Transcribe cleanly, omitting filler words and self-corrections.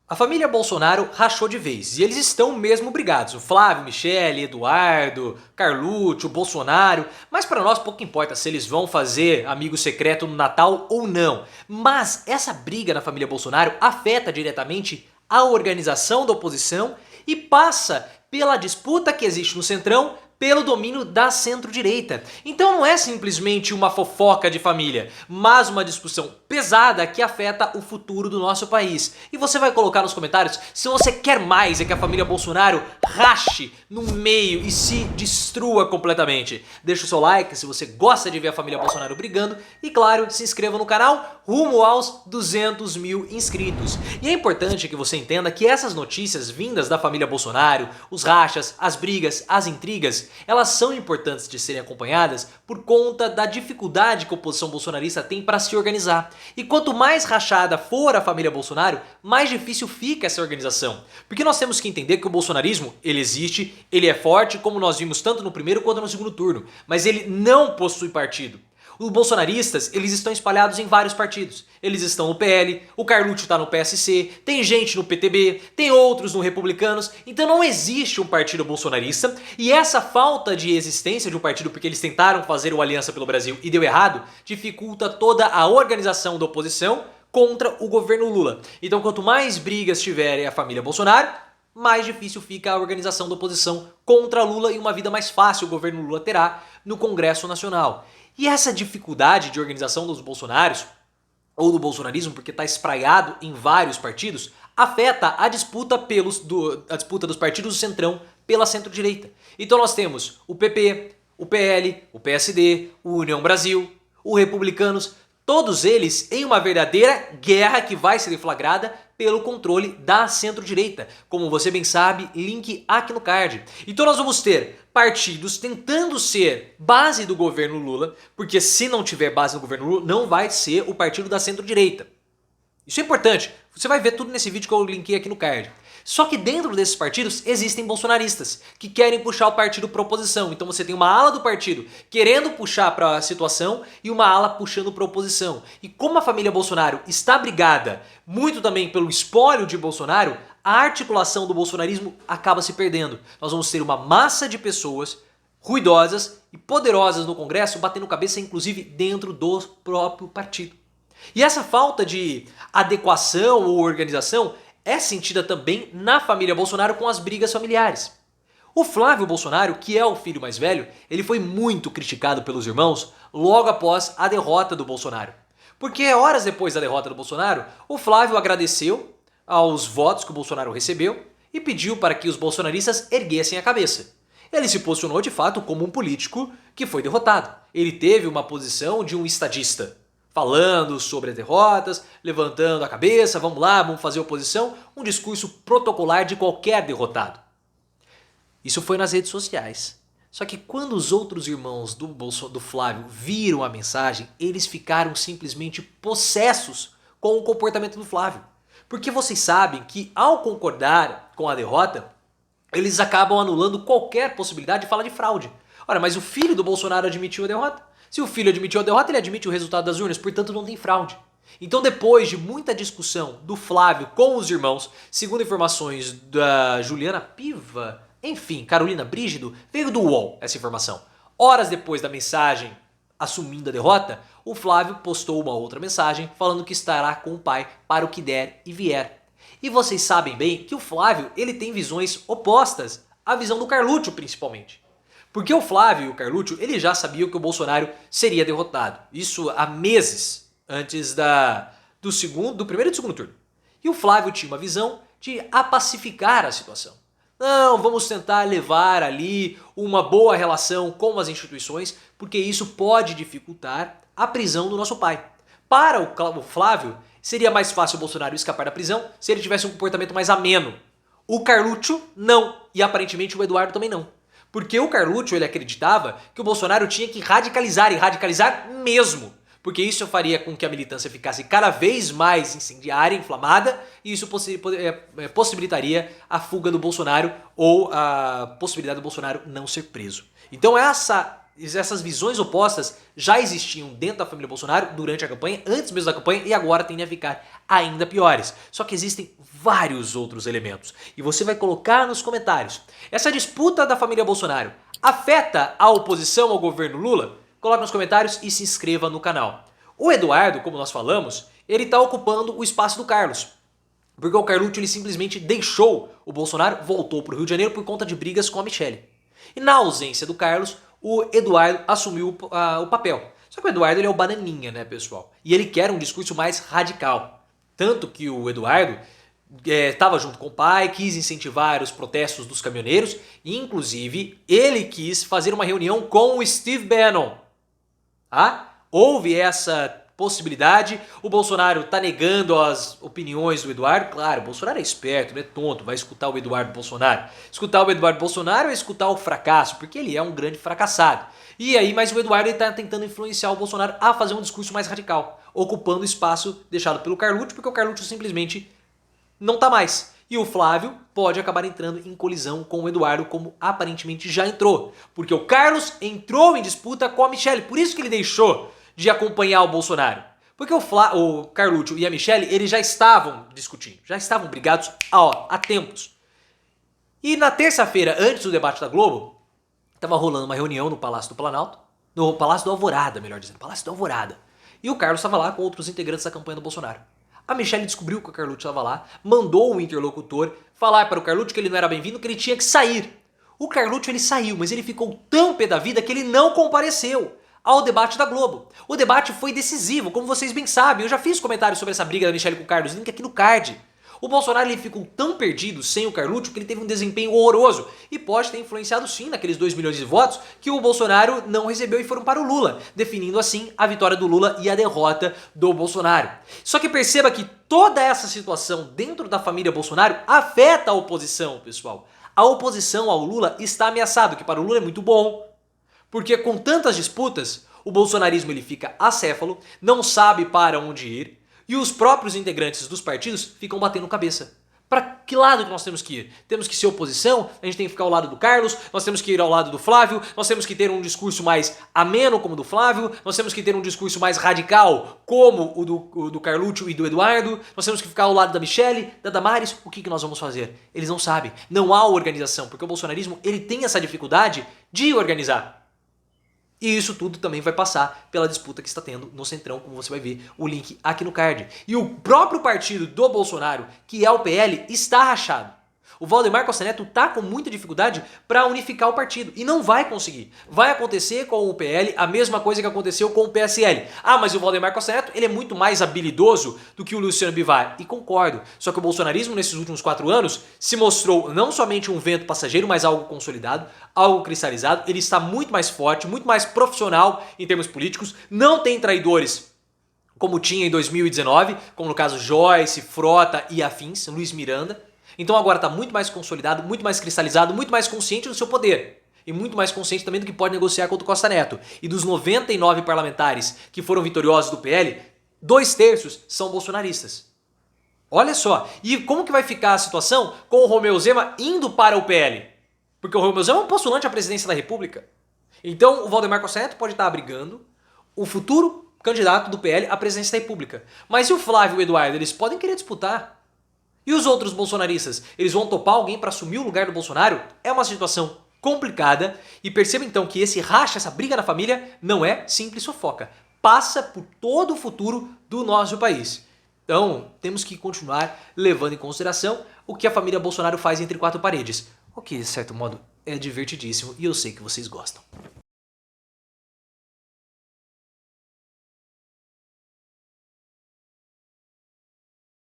A família Bolsonaro rachou de vez e eles estão mesmo brigados. O Flávio, Michele, Eduardo, Carlucci, o Bolsonaro. Mas para nós pouco importa se eles vão fazer amigo secreto no Natal ou não. Mas essa briga na família Bolsonaro afeta diretamente a organização da oposição e passa pela disputa que existe no Centrão pelo domínio da centro-direita. Então não é simplesmente uma fofoca de família, mas uma discussão pesada que afeta o futuro do nosso país. E você vai colocar nos comentários se você quer mais é que a família Bolsonaro rache no meio e se destrua completamente. Deixa o seu like se você gosta de ver a família Bolsonaro brigando e claro, se inscreva no canal rumo aos 200 mil inscritos. E é importante que você entenda que essas notícias vindas da família Bolsonaro, os rachas, as brigas, as intrigas, elas são importantes de serem acompanhadas por conta da dificuldade que a oposição bolsonarista tem para se organizar. E quanto mais rachada for a família Bolsonaro, mais difícil fica essa organização. Porque nós temos que entender que o bolsonarismo, ele existe, ele é forte, como nós vimos tanto no primeiro quanto no segundo turno, mas ele não possui partido. Os bolsonaristas, eles estão espalhados em vários partidos. Eles estão no PL, o Carlucci está no PSC, tem gente no PTB, tem outros no Republicanos. Então não existe um partido bolsonarista e essa falta de existência de um partido, porque eles tentaram fazer uma aliança pelo Brasil e deu errado, dificulta toda a organização da oposição contra o governo Lula. Então quanto mais brigas tiverem a família Bolsonaro, mais difícil fica a organização da oposição contra Lula e uma vida mais fácil o governo Lula terá no Congresso Nacional. E essa dificuldade de organização dos bolsonaros, ou do bolsonarismo, porque está espraiado em vários partidos, afeta a disputa, a disputa dos partidos do Centrão pela centro-direita. Então nós temos o PP, o PL, o PSD, o União Brasil, o Republicanos, todos eles em uma verdadeira guerra que vai ser deflagrada pelo controle da centro-direita. Como você bem sabe, link aqui no card. Então nós vamos ter partidos tentando ser base do governo Lula, porque se não tiver base no governo Lula, não vai ser o partido da centro-direita. Isso é importante. Você vai ver tudo nesse vídeo que eu linkei aqui no card. Só que dentro desses partidos existem bolsonaristas que querem puxar o partido para oposição. Então você tem uma ala do partido querendo puxar para a situação e uma ala puxando para a oposição. E como a família Bolsonaro está brigada muito também pelo espólio de Bolsonaro, a articulação do bolsonarismo acaba se perdendo. Nós vamos ter uma massa de pessoas ruidosas e poderosas no Congresso batendo cabeça inclusive dentro do próprio partido. E essa falta de adequação ou organização é sentida também na família Bolsonaro com as brigas familiares. O Flávio Bolsonaro, que é o filho mais velho, ele foi muito criticado pelos irmãos logo após a derrota do Bolsonaro. Porque horas depois da derrota do Bolsonaro, o Flávio agradeceu aos votos que o Bolsonaro recebeu e pediu para que os bolsonaristas erguessem a cabeça. Ele se posicionou de fato como um político que foi derrotado. Ele teve uma posição de um estadista, falando sobre as derrotas, levantando a cabeça, vamos lá, vamos fazer oposição, um discurso protocolar de qualquer derrotado. Isso foi nas redes sociais. Só que quando os outros irmãos do Flávio viram a mensagem, eles ficaram simplesmente possessos com o comportamento do Flávio. Porque vocês sabem que ao concordar com a derrota, eles acabam anulando qualquer possibilidade de falar de fraude. Ora, mas o filho do Bolsonaro admitiu a derrota. Se o filho admitiu a derrota, ele admite o resultado das urnas, portanto não tem fraude. Então depois de muita discussão do Flávio com os irmãos, segundo informações da Juliana Piva, enfim, Carolina Brígido, veio do UOL essa informação. Horas depois da mensagem assumindo a derrota, o Flávio postou uma outra mensagem falando que estará com o pai para o que der e vier. E vocês sabem bem que o Flávio ele tem visões opostas à visão do Carlucci principalmente. Porque o Flávio e o Carlucci, eles já sabiam que o Bolsonaro seria derrotado. Isso há meses antes do primeiro e do segundo turno. E o Flávio tinha uma visão de apacificar a situação. Não, vamos tentar levar ali uma boa relação com as instituições, porque isso pode dificultar a prisão do nosso pai. Para o Flávio, seria mais fácil o Bolsonaro escapar da prisão se ele tivesse um comportamento mais ameno. O Carlucci, não. E aparentemente o Eduardo também não. Porque o Carlucci ele acreditava que o Bolsonaro tinha que radicalizar, e radicalizar mesmo. Porque isso faria com que a militância ficasse cada vez mais incendiária, inflamada, e isso possibilitaria a fuga do Bolsonaro ou a possibilidade do Bolsonaro não ser preso. Então essa essas visões opostas já existiam dentro da família Bolsonaro durante a campanha, antes mesmo da campanha, e agora tendem a ficar ainda piores. Só que existem vários outros elementos. E você vai colocar nos comentários. Essa disputa da família Bolsonaro afeta a oposição ao governo Lula? Coloque nos comentários e se inscreva no canal. O Eduardo, como nós falamos, ele está ocupando o espaço do Carlos. Porque o Carlucci ele simplesmente deixou o Bolsonaro, voltou para o Rio de Janeiro por conta de brigas com a Michelle. E na ausência do Carlos, o Eduardo assumiu o papel. Só que o Eduardo ele é o bananinha, né, pessoal? E ele quer um discurso mais radical. Tanto que o Eduardo estava junto com o pai, quis incentivar os protestos dos caminhoneiros, e inclusive ele quis fazer uma reunião com o Steve Bannon. Houve essa possibilidade, o Bolsonaro tá negando as opiniões do Eduardo. Claro, o Bolsonaro é esperto, não é tonto, vai escutar o Eduardo Bolsonaro. Escutar o Eduardo Bolsonaro é escutar o fracasso, porque ele é um grande fracassado. E aí, mas o Eduardo está tentando influenciar o Bolsonaro a fazer um discurso mais radical, ocupando o espaço deixado pelo Carlucci, porque o Carlucci simplesmente não tá mais. E o Flávio pode acabar entrando em colisão com o Eduardo, como aparentemente já entrou. Porque o Carlos entrou em disputa com a Michelle, por isso que ele deixou de acompanhar o Bolsonaro. Porque o Carlucci e a Michelle, eles já estavam discutindo, já estavam brigados há tempos. E na terça-feira, antes do debate da Globo, estava rolando uma reunião no Palácio do Planalto, no Palácio do Alvorada, melhor dizendo, Palácio do Alvorada. E o Carlos estava lá com outros integrantes da campanha do Bolsonaro. A Michelle descobriu que o Carlucci estava lá, mandou o interlocutor falar para o Carlucci que ele não era bem-vindo, que ele tinha que sair. O Carlucci ele saiu, mas ele ficou tão pé da vida que ele não compareceu ao debate da Globo. O debate foi decisivo, como vocês bem sabem. Eu já fiz comentários sobre essa briga da Michelle com o Carlos, link aqui no card. O Bolsonaro ele ficou tão perdido sem o Carlucci que ele teve um desempenho horroroso e pode ter influenciado sim naqueles 2 milhões de votos que o Bolsonaro não recebeu e foram para o Lula, definindo assim a vitória do Lula e a derrota do Bolsonaro. Só que perceba que toda essa situação dentro da família Bolsonaro afeta a oposição, pessoal. A oposição ao Lula está ameaçada, o que para o Lula é muito bom. Porque com tantas disputas, o bolsonarismo ele fica acéfalo, não sabe para onde ir, e os próprios integrantes dos partidos ficam batendo cabeça. Para que lado que nós temos que ir? Temos que ser oposição? A gente tem que ficar ao lado do Carlos? Nós temos que ir ao lado do Flávio? Nós temos que ter um discurso mais ameno como o do Flávio? Nós temos que ter um discurso mais radical como o do Carlucci e do Eduardo? Nós temos que ficar ao lado da Michelle, da Damares? O que nós vamos fazer? Eles não sabem. Não há organização, porque o bolsonarismo ele tem essa dificuldade de organizar. E isso tudo também vai passar pela disputa que está tendo no Centrão, como você vai ver o link aqui no card. E o próprio partido do Bolsonaro, que é o PL, está rachado. O Valdemar Costa Neto está com muita dificuldade para unificar o partido e não vai conseguir. Vai acontecer com o PL a mesma coisa que aconteceu com o PSL. Mas o Valdemar Costa Neto ele é muito mais habilidoso do que o Luciano Bivar. E concordo. Só que o bolsonarismo nesses últimos 4 anos se mostrou não somente um vento passageiro, mas algo consolidado, algo cristalizado. Ele está muito mais forte, muito mais profissional em termos políticos. Não tem traidores como tinha em 2019, como no caso Joyce, Frota e afins, Luiz Miranda. Então agora está muito mais consolidado, muito mais cristalizado, muito mais consciente do seu poder. E muito mais consciente também do que pode negociar contra o Costa Neto. E dos 99 parlamentares que foram vitoriosos do PL, 2/3 são bolsonaristas. Olha só. E como que vai ficar a situação com o Romeu Zema indo para o PL? Porque o Romeu Zema é um postulante à presidência da República. Então o Valdemar Costa Neto pode estar abrigando o futuro candidato do PL à presidência da República. Mas e o Flávio e o Eduardo? Eles podem querer disputar. E os outros bolsonaristas? Eles vão topar alguém para assumir o lugar do Bolsonaro? É uma situação complicada. E perceba então que esse racha, essa briga na família, não é simples fofoca. Passa por todo o futuro do nosso país. Então, temos que continuar levando em consideração o que a família Bolsonaro faz entre 4 paredes. O que, de certo modo, é divertidíssimo e eu sei que vocês gostam.